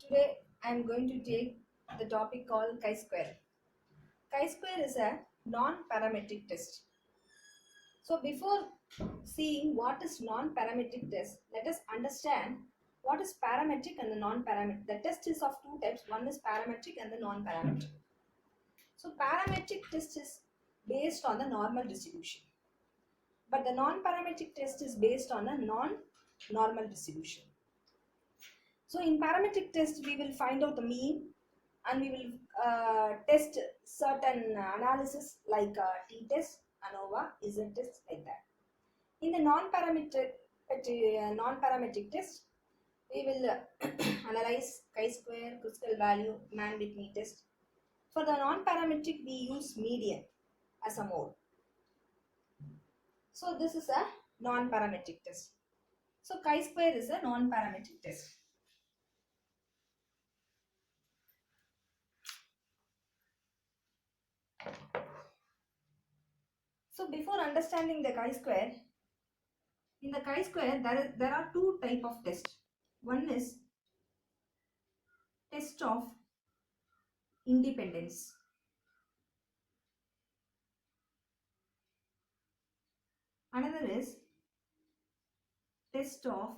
Today I am going to take the topic called chi-square. Chi-square is a non-parametric test. So before seeing what is non-parametric test, let us understand what is parametric and the non-parametric. The test is of two types. One is parametric and the non-parametric. So parametric test is based on the normal distribution. But the non-parametric test is based on a non-normal distribution. So in parametric test, we will find out the mean and we will test certain analysis like t-test, ANOVA, z-test, like that. In the non-parametric test, we will analyze chi-square, critical value, man-Whitney test. For the non-parametric, we use median as a mode. So this is a non-parametric test. So chi-square is a non-parametric test. So before understanding the chi-square, in the chi-square there are two type of tests. One is test of independence. Another is test of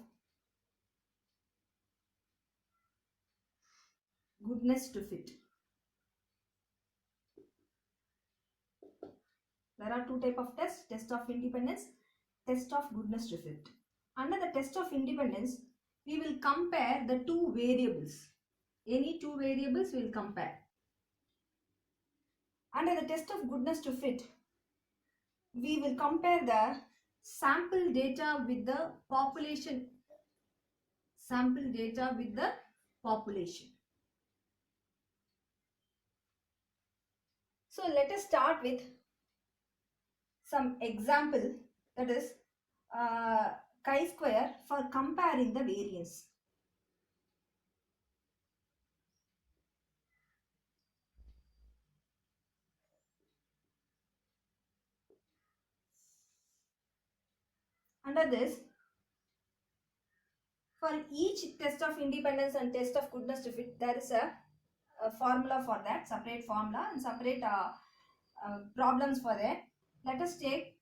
goodness to fit. There are two type of tests, test of independence, test of goodness to fit. Under the test of independence, we will compare the two variables. Any two variables we will compare. Under the test of goodness to fit, we will compare the sample data with the population. Sample data with the population. So let us start with some example, that is chi-square for comparing the variance. Under this, for each test of independence and test of goodness to fit, there is a formula for that, separate formula and separate problems for that. Let us take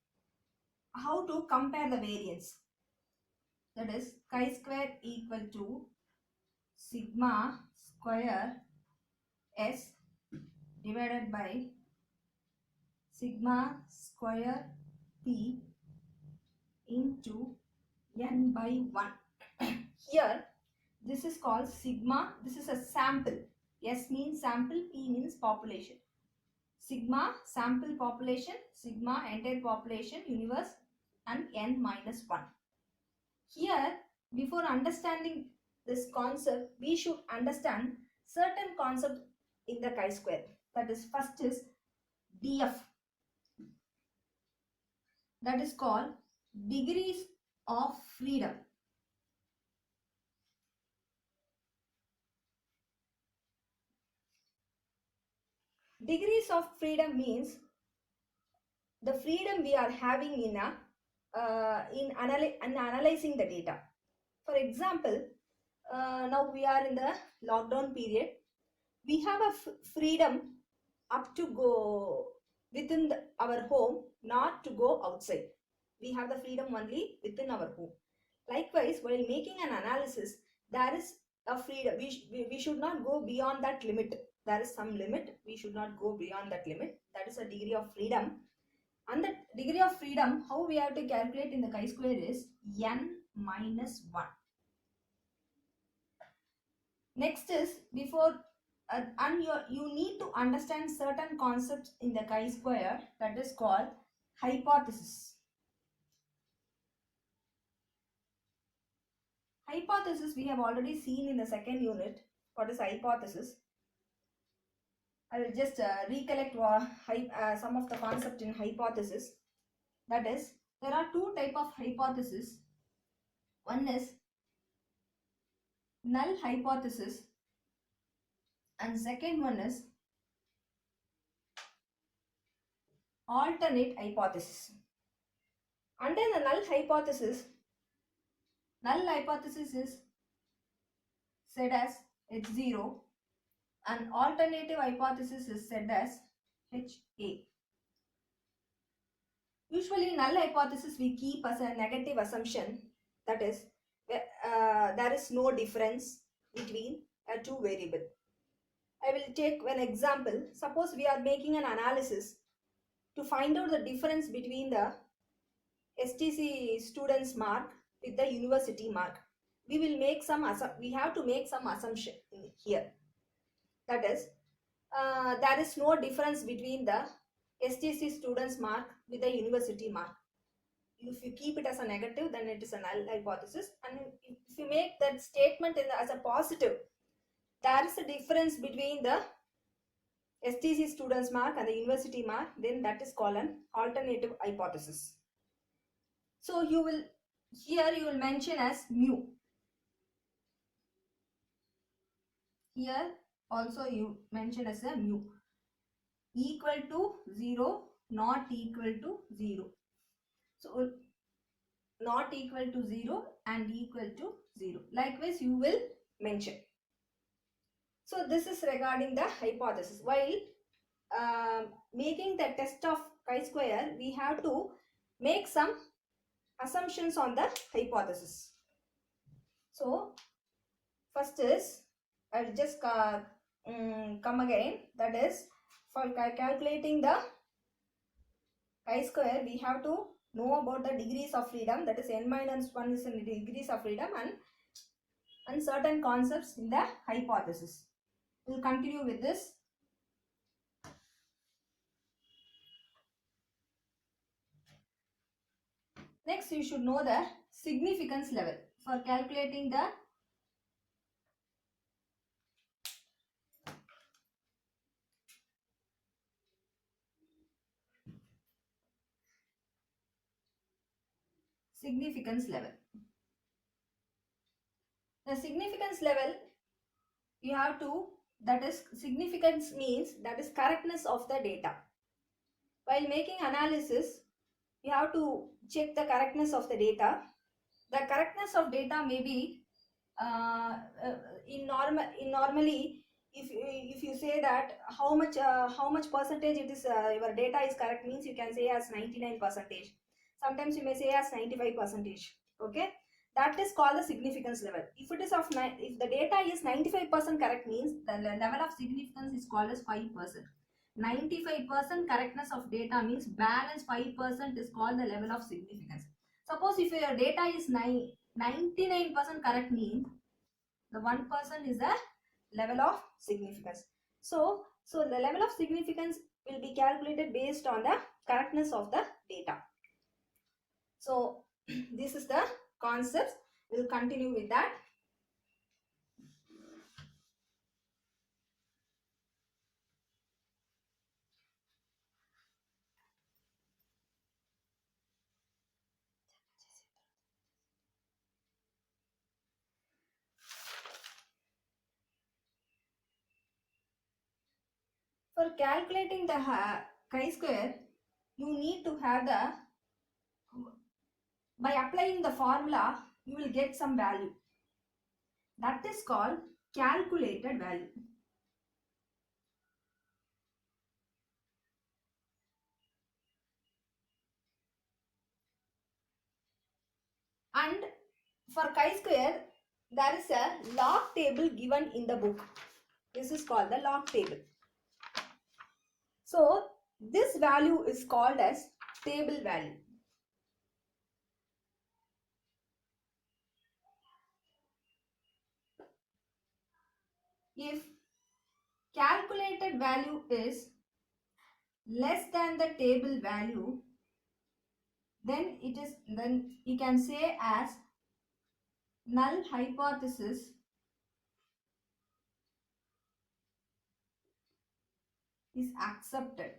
how to compare the variance. That is chi-square equal to sigma square s divided by sigma square p into n by 1. Here this is called sigma. This is a sample. S means sample, P means population. Sigma sample population, sigma entire population universe, and n minus 1. Here, before understanding this concept, we should understand certain concept in the chi-square. That is, first is DF. That is called degrees of freedom. Degrees of freedom means the freedom we are having in analyzing the data. For example, now we are in the lockdown period. We have a freedom up to go within our home, not to go outside. We have the freedom only within our home. Likewise, while making an analysis, there is a freedom. We should not go beyond that limit. There is some limit. We should not go beyond that limit. That is a degree of freedom. And the degree of freedom, how we have to calculate in the chi-square is n minus 1. Next is, before and you need to understand certain concepts in the chi-square, that is called hypothesis. Hypothesis we have already seen in the second unit. What is hypothesis? I will just recollect some of the concept in hypothesis. That is, there are two type of hypothesis. One is null hypothesis and second one is alternate hypothesis. Under the null hypothesis is said as it's 0, and alternative hypothesis is said as HA. Usually null hypothesis we keep as a negative assumption, that is there is no difference between a two variable. I will take an example. Suppose we are making an analysis to find out the difference between the STC students mark with the university mark. We have to make some assumption here. That is, there is no difference between the STC students mark with the university mark. If you keep it as a negative, then it is a null hypothesis. And if you make that statement as a positive, there is a difference between the STC students mark and the university mark, then that is called an alternative hypothesis. So you will mention as mu. Here also you mention as a mu. Equal to 0, not equal to 0. So not equal to 0 and equal to 0. Likewise you will mention. So this is regarding the hypothesis. While making the test of chi-square, we have to make some assumptions on the hypothesis. So first is, I will just come again, that is, for calculating the chi-square, we have to know about the degrees of freedom, that is n minus 1 is in degrees of freedom, and certain concepts in the hypothesis. We will continue with this. Next, you should know the significance level for calculating the significance level. The significance level, you have to, that is, significance means that is correctness of the data. While making analysis, you have to check the correctness of the data. The correctness of data may be normally, if you say that how much percentage it is your data is correct, means you can say as 99%. Sometimes you may say as 95%. Okay, that is called the significance level. If it is if the data is 95% correct, means the level of significance is called as 5%. 95% correctness of data means balance 5% is called the level of significance. Suppose if your data is 99% correct, means the 1% is the level of significance. So the level of significance will be calculated based on the correctness of the data. So this is the concept. We'll continue with that. For calculating the chi-square, you need to have by applying the formula, you will get some value. That is called calculated value. And for chi-square, there is a log table given in the book. This is called the log table. So this value is called as table value. If calculated value is less than the table value, then you can say as null hypothesis is accepted.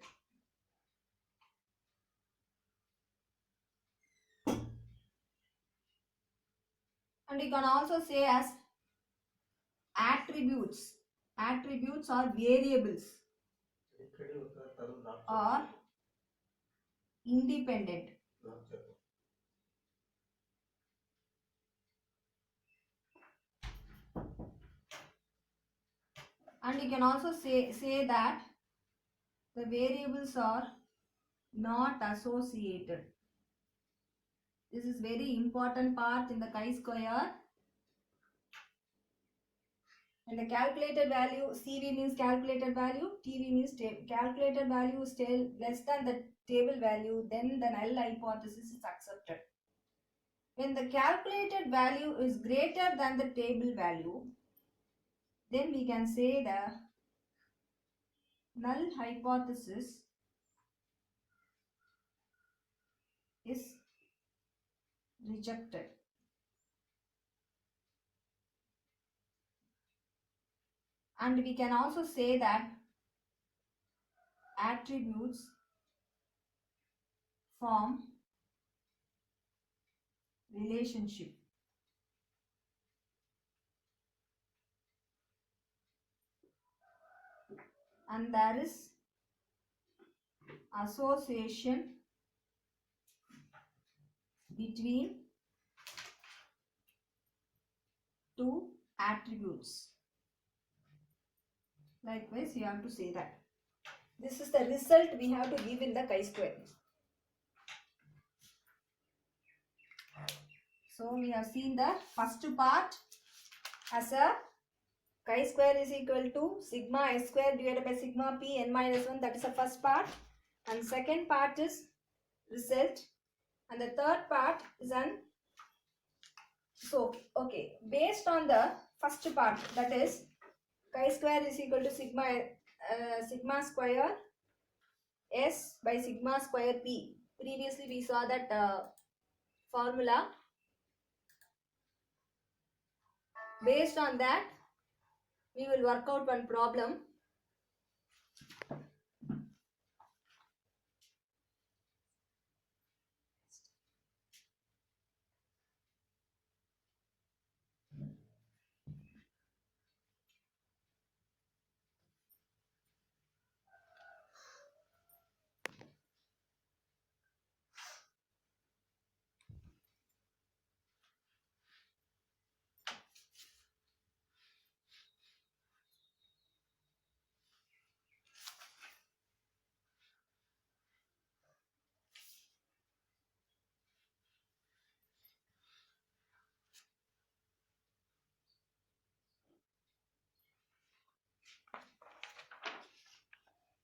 And you can also say as attributes. Attributes are variables or independent. And you can also say that the variables are not associated. This is very important part in the chi-square. And the calculated value, CV means calculated value, TV means calculated value is still less than the table value, then the null hypothesis is accepted. When the calculated value is greater than the table value, then we can say the null hypothesis is rejected. And we can also say that attributes form relationship. And there is association between two attributes. Likewise, you have to say that. This is the result we have to give in the chi-square. So we have seen the first part as a chi-square is equal to sigma s square divided by sigma p n minus 1. That is the first part. And second part is result. And the third part is an. So okay, based on the first part, that is chi-square is equal to sigma square s by sigma square p. Previously we saw that formula. Based on that, we will work out one problem.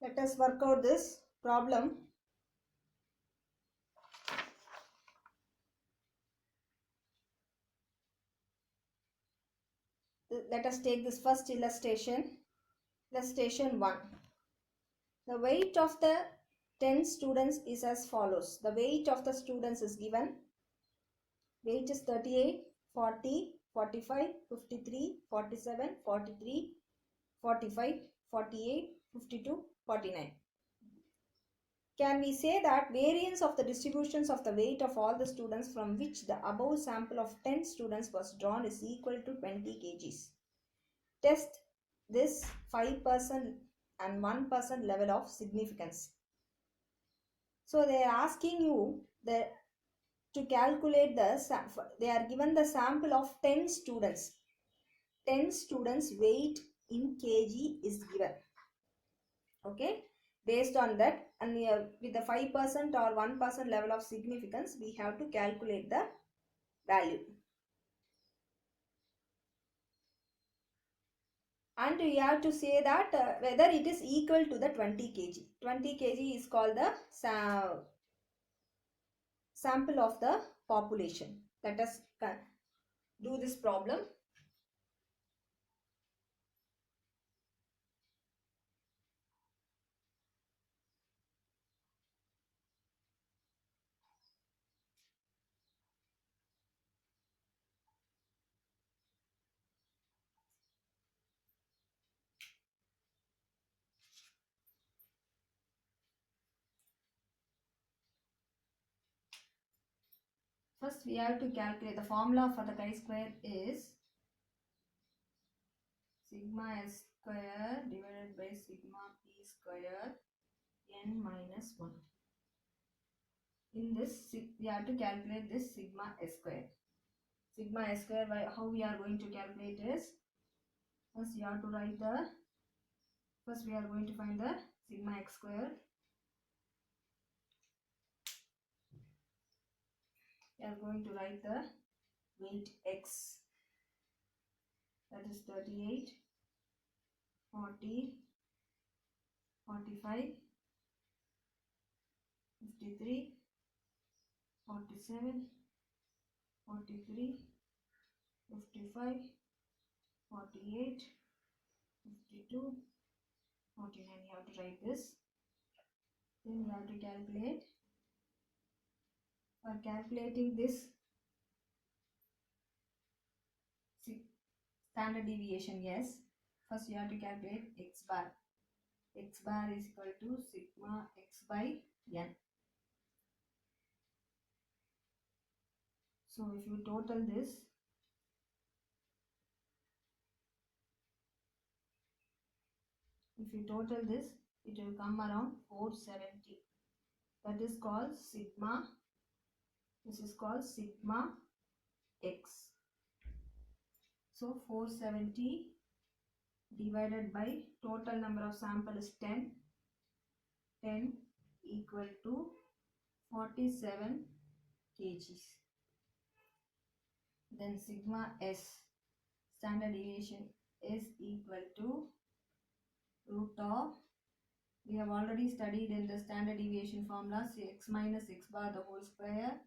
Let us work out this problem. Let us take this first illustration. Illustration 1. The weight of the 10 students is as follows. The weight of the students is given. Weight is 38, 40, 45, 53, 47, 43, 45, 48, 52, 49. Can we say that variance of the distributions of the weight of all the students from which the above sample of 10 students was drawn is equal to 20 kgs? Test this 5% and 1% level of significance. So they are asking you to calculate they are given the sample of 10 students. 10 students weight in kg is given. Okay. Based on that, and with the 5% or 1% level of significance, we have to calculate the value. And we have to say that whether it is equal to the 20 kg. 20 kg is called the sample of the population. Let us do this problem. First, we have to calculate the formula for the chi-square is sigma s square divided by sigma p square n minus 1. In this, we have to calculate this sigma s square. Sigma s square, how we are going to calculate is, first you have to write the First we are going to find the sigma x square. We are going to write the weight x, that is 38, 40, 45, 53, 47, 43, 55, 48, 52, 49. You have to write this. Then you have to calculate. For calculating this standard deviation, yes, first you have to calculate x bar. X bar is equal to sigma x by n. So if you total this, it will come around 470. That is called sigma. This is called sigma x. So 470 divided by total number of sample is 10. 10 equal to 47 kgs. Then sigma s, standard deviation, is equal to root of, we have already studied in the standard deviation formula, x minus x bar the whole square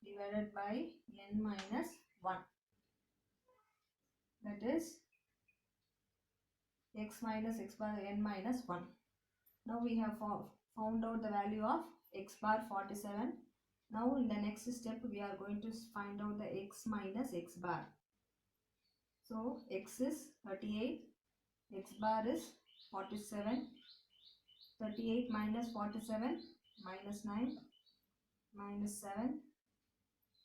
divided by n minus 1. That is x minus x bar n minus 1. Now we have found out the value of x bar 47. Now in the next step we are going to find out the x minus x bar. So x is 38, x bar is 47. 38 minus 47, minus 9, minus 7.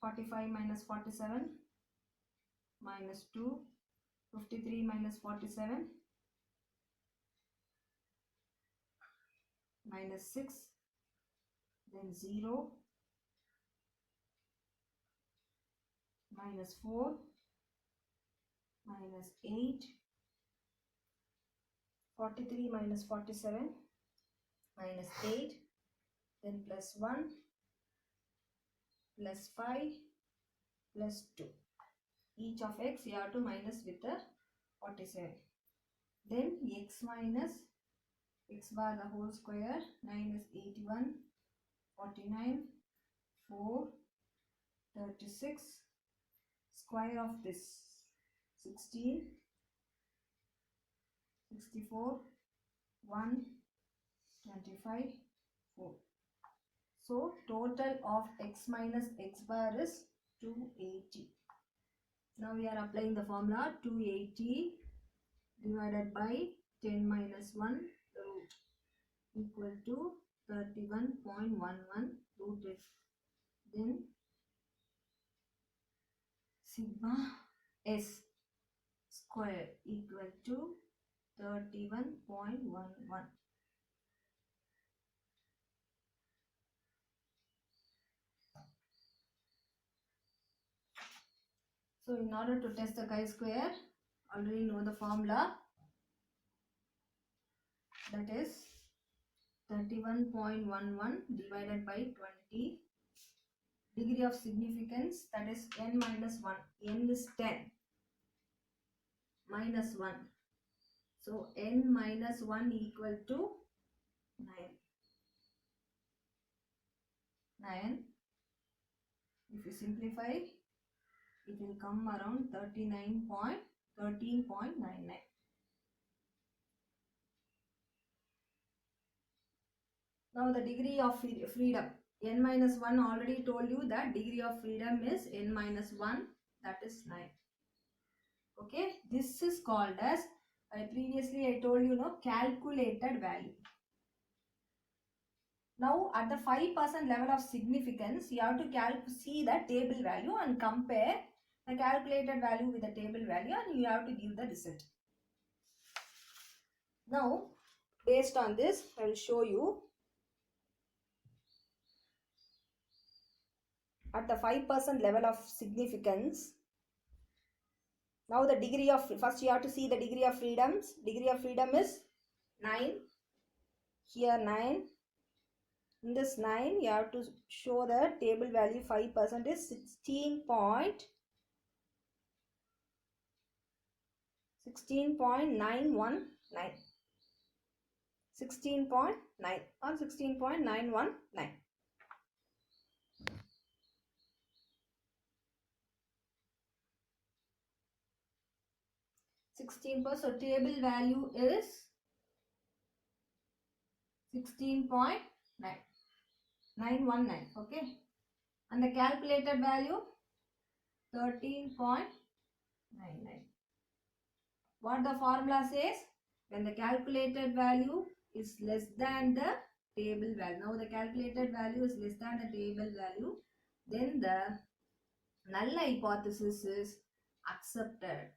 45 minus 47, minus 2. 53 minus 47, minus 6. Then 0, minus 4, minus 8. 43 minus 47, minus 8. Then plus 1, plus 5, plus 2. Each of x you have to minus with the 47. Then x minus x bar the whole square, 9 is 81, 49, 4, 36. Square of this 16, 64, 1, 25, 4. So total of x minus x bar is 280. Now we are applying the formula 280 divided by 10 minus 1 root equal to 31.11 rooted. Then sigma s square equal to 31.11. So in order to test the chi-square, already know the formula, that is 31.11 divided by 20. Degree of significance, that is n minus 1. N is 10 minus 1. So n minus 1 equal to 9. 9. If you simplify, it will come around 13.99. Now the degree of freedom, n minus 1, already told you that degree of freedom is n minus 1, that is 9. Okay, this is called as, previously I told you, calculated value. Now at the 5% level of significance, you have to see the table value and compare the calculated value with the table value, and you have to give the result. Now based on this, I will show you. At the 5% level of significance, now the degree of, first you have to see the degree of freedoms. Degree of freedom is 9, here 9. In this 9, you have to show the table value 5% is 16.919. 16.9 or 16.919. 16%, so table value is 16.919, okay, and the calculated value 13.99. What the formula says? When the calculated value is less than the table value. Now the calculated value is less than the table value, then the null hypothesis is accepted.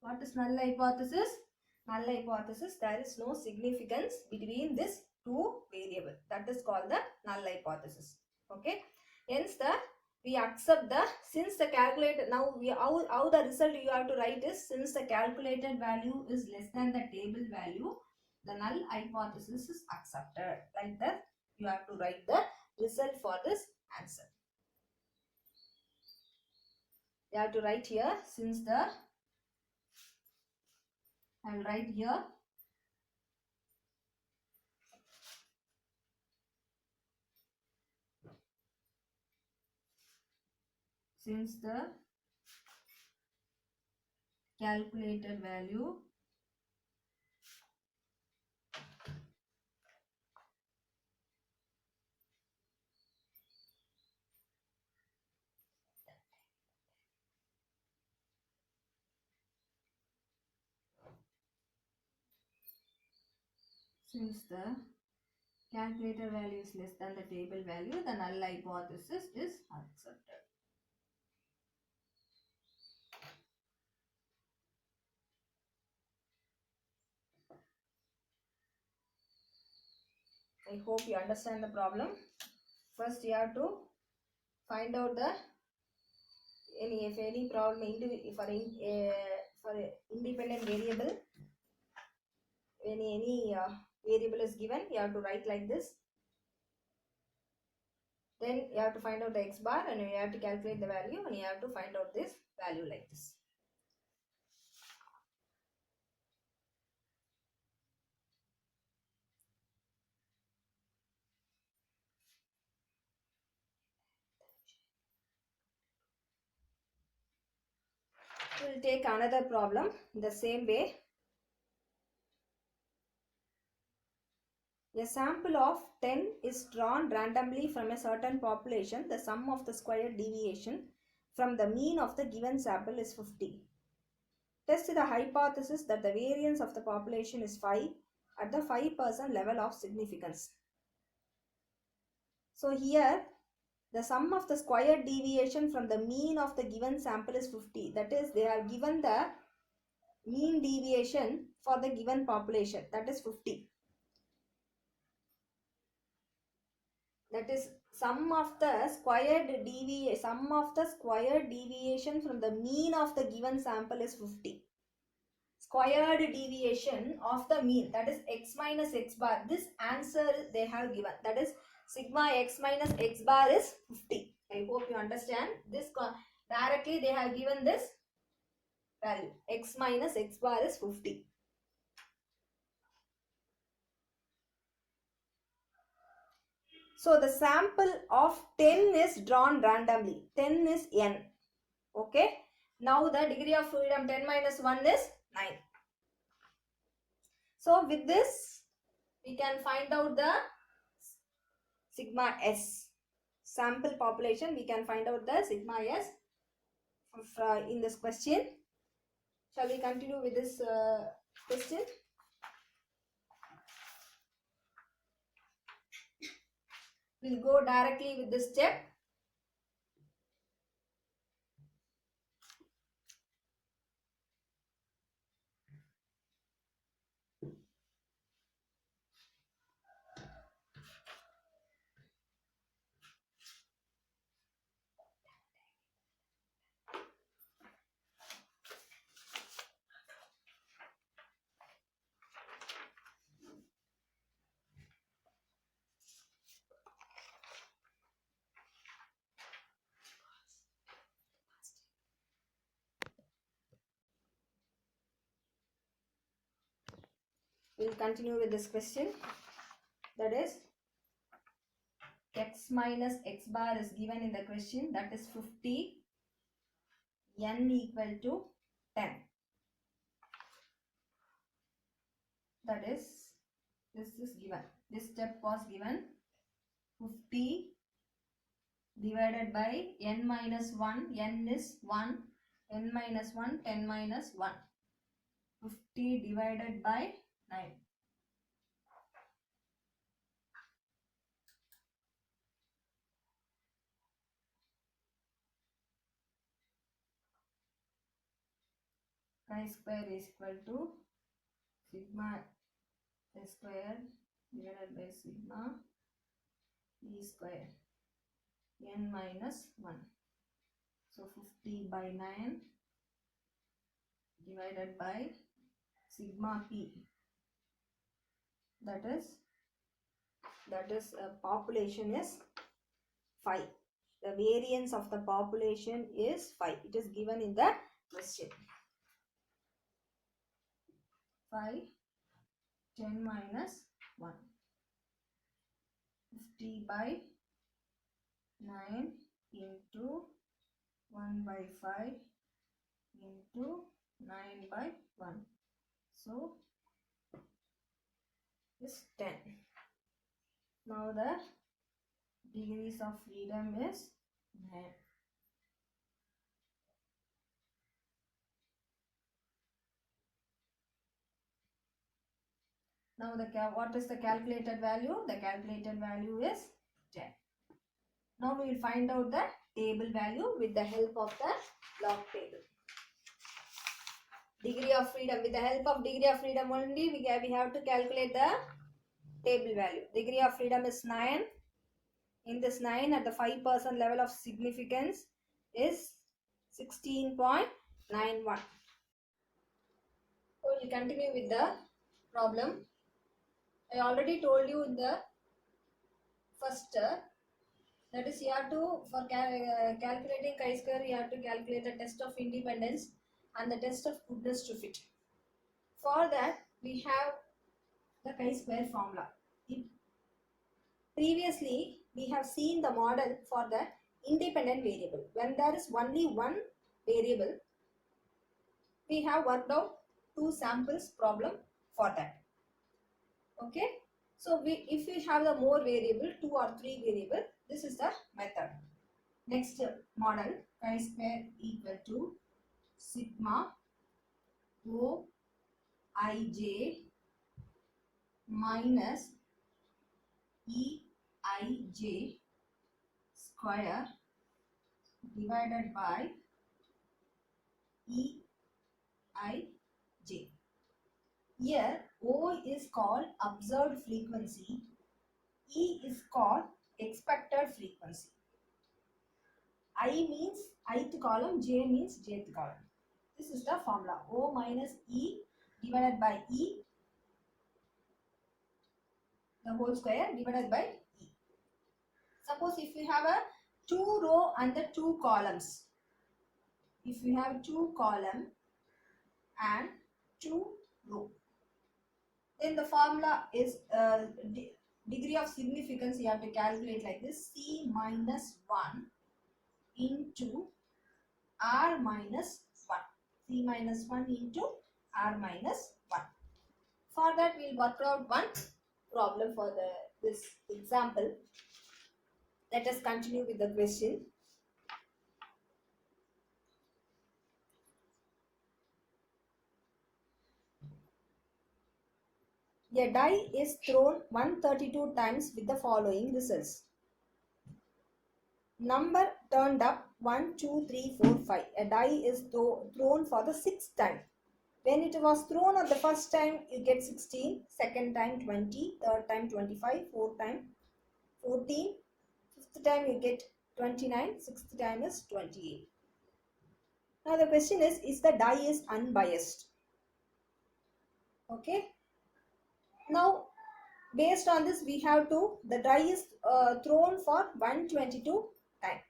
What is null hypothesis? Null hypothesis, there is no significance between this two variables. That is called the null hypothesis. Okay. Hence we accept since the calculated, now how the result you have to write is, since the calculated value is less than the table value, the null hypothesis is accepted. Like that you have to write the result for this answer. You have to write here, since the, I will write here, since the calculated value is less than the table value, the null hypothesis is accepted. I hope you understand the problem. First you have to find out the any problem for independent variable. When any variable is given, you have to write like this. Then you have to find out the x bar and you have to calculate the value and you have to find out this value like this. We will take another problem the same way. A sample of 10 is drawn randomly from a certain population. The sum of the squared deviation from the mean of the given sample is 50. Test the hypothesis that the variance of the population is 5 at the 5% level of significance. So here the sum of the squared deviation from the mean of the given sample is 50. That is, they have given the mean deviation for the given population, that is 50. That is, sum of the squared deviation from the mean of the given sample is 50. Squared deviation of the mean, that is x minus x bar. This answer they have given, that is sigma x minus x bar is 50. I hope you understand. This directly they have given this value, x minus x bar is 50. So the sample of 10 is drawn randomly. 10 is n. Okay. Now the degree of freedom 10 minus 1 is 9. So with this we can find out the sigma s. Sample population, we can find out the sigma s in this question. Shall we continue with this question? We'll go directly with this step. we'll continue with this question. That is, x minus x bar is given in the question, that is 50, n equal to 10. That is, this is given. This step was given. 50 divided by n minus 1, n is 1, n minus 1, 10 minus 1. 50 divided by 9. Chi square is equal to sigma s square divided by sigma e square n minus 1. So 50 by 9 divided by sigma p. That is population is 5. The variance of the population is 5. It is given in the question. 5, 10 minus 1. 50 by 9 into 1 by 5 into 9 by 1. So, is 10. Now the degrees of freedom is 9. Now what is the calculated value? The calculated value is 10. Now we will find out the table value with the help of the log table. Degree of freedom. With the help of degree of freedom only we have to calculate the table value. Degree of freedom is 9. In this 9, at the 5% level of significance is 16.91. So we will continue with the problem. I already told you in the first, that is, you have to, for calculating chi-square, you have to calculate the test of independence and the test of goodness to fit. For that, we have the chi-square formula. Previously, we have seen the model for the independent variable. When there is only one variable, we have worked out 2 samples problem for that. Okay. So, if we have the more variable, 2 or 3 variable, this is the method. Next model, chi-square equal to sigma Oj minus Eij square divided by Eij. Here O is called observed frequency, E is called expected frequency. I means ith column, J means jth column. This is the formula. O minus E divided by E, the whole square, divided by E. Suppose if you have a 2 row and the 2 columns. If you have 2 column and 2 row, then the formula is degree of significance you have to calculate like this: C minus 1 into R minus 1. C minus 1 into R minus 1. For that we will work out one problem for this example. Let us continue with the question. A die is thrown 132 times with the following results. Number turned up 1, 2, 3, 4, 5. A die is thrown for the 6th time. When it was thrown at the first time, you get 16, second time 20, third time 25, fourth time 14, fifth time you get 29, sixth time is 28. Now the question is the die is unbiased? Okay. Now based on this we have to, the die is thrown for 122 times.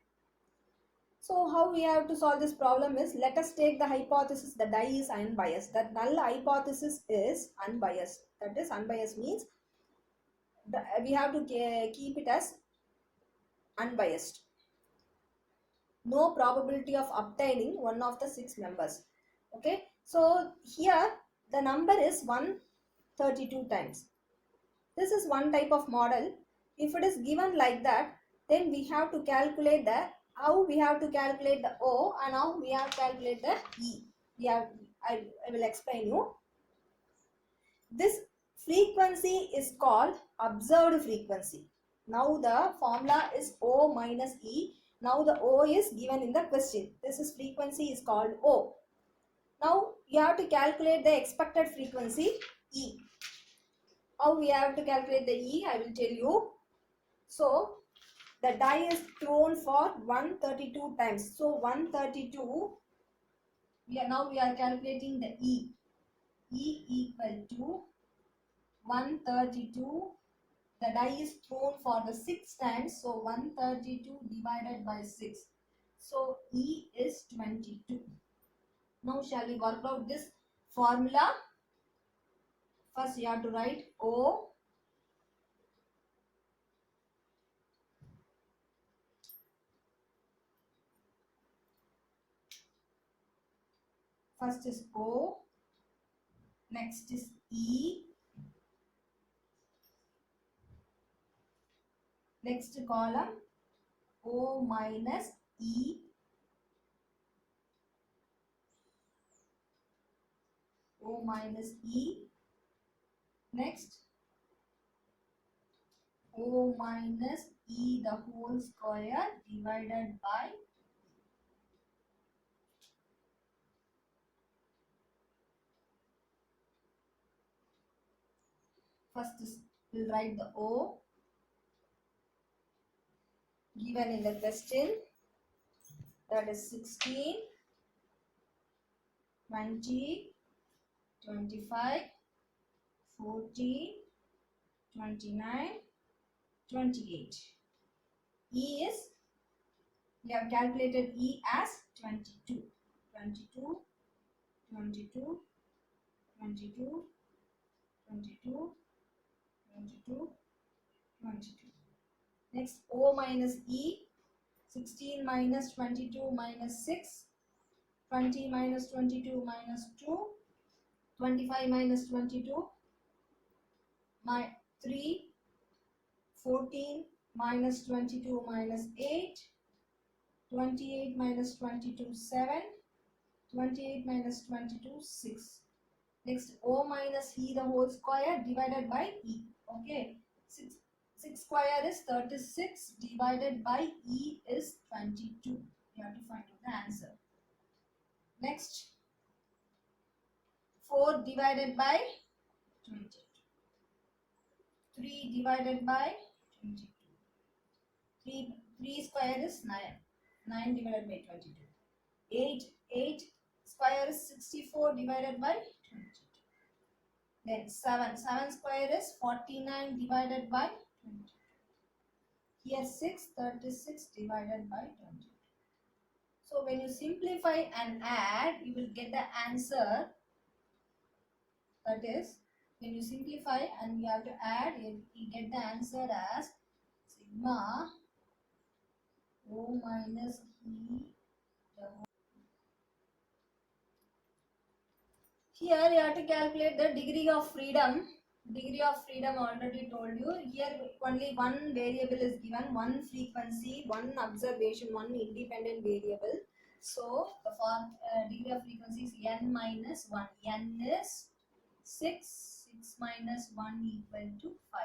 So how we have to solve this problem is, let us take the hypothesis the dye is unbiased. That null hypothesis is unbiased. That is, unbiased means we have to keep it as unbiased. No probability of obtaining one of the 6 members. Okay, so here the number is 132 times. This is one type of model. If it is given like that, then we have to calculate the, how we have to calculate the O and how we have to calculate the E. I will explain you. This frequency is called observed frequency. Now the formula is O minus E. Now the O is given in the question. This is frequency is called O. Now you have to calculate the expected frequency E. How we have to calculate the E, I will tell you. So the die is thrown for 132 times. So 132, we are calculating the E. E equal to 132. The die is thrown for the 6 times. So 132 divided by 6. So E is 22. Now shall we work out this formula? First you have to write O. First is O. Next is E. Next column O minus E. O minus E. Next O minus E the whole square divided by first is, we'll write the O given in the question, that is 16, 20, 25, 40, 29, 28. E is, we have calculated E as 22. 22, 22, 22, 22, 22, 22. Next O minus E, 16 minus 22 minus 6, 20 minus 22 minus 2, 25 minus 22, my 3, 14 minus 22 minus 8, 28 minus 22 7, 28 minus 22 6. Next O minus E the whole square divided by E. Okay, 6 square is 36 divided by E is 22. You have to find out the answer. Next 4 divided by 22. 3 divided by 22. 3 square is 9. 9 divided by 22. 8 square is 64 divided by 22. Then 7 square is 49 divided by 22. Here 6, 36 divided by 22. So when you simplify and add, you will get the answer. That is, when you simplify and you have to add, you get the answer as sigma O minus E. Here you have to calculate the degree of freedom. Degree of freedom already told you. Here only one variable is given, one frequency, one observation, one independent variable. So the degree of frequency is n minus 1. N is 6. 6 minus 1 equal to 5.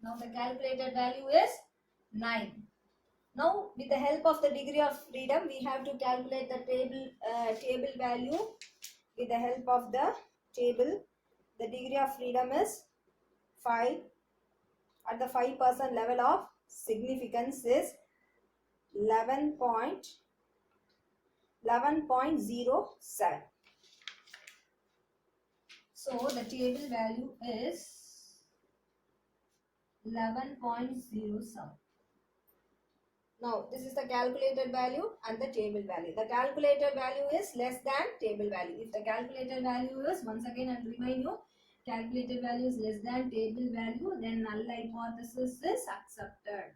Now the calculated value is 9. Now with the help of the degree of freedom, we have to calculate the table value. With the help of the table, the degree of freedom is 5. At the 5% level of significance is 11.07. So the table value is 11.07. Now, this is the calculated value and the table value. The calculated value is less than table value. If the calculated value is, once again I will remind you, calculated value is less than table value, then null hypothesis is accepted.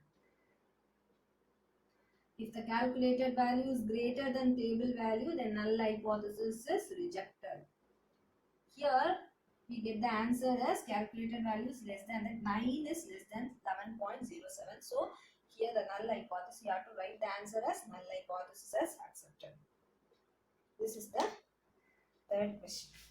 If the calculated value is greater than table value, then null hypothesis is rejected. Here, we get the answer as calculated value is less than that. 9 is less than 7.07. So, here the null hypothesis, you have to write the answer as null hypothesis as accepted. This is the third question.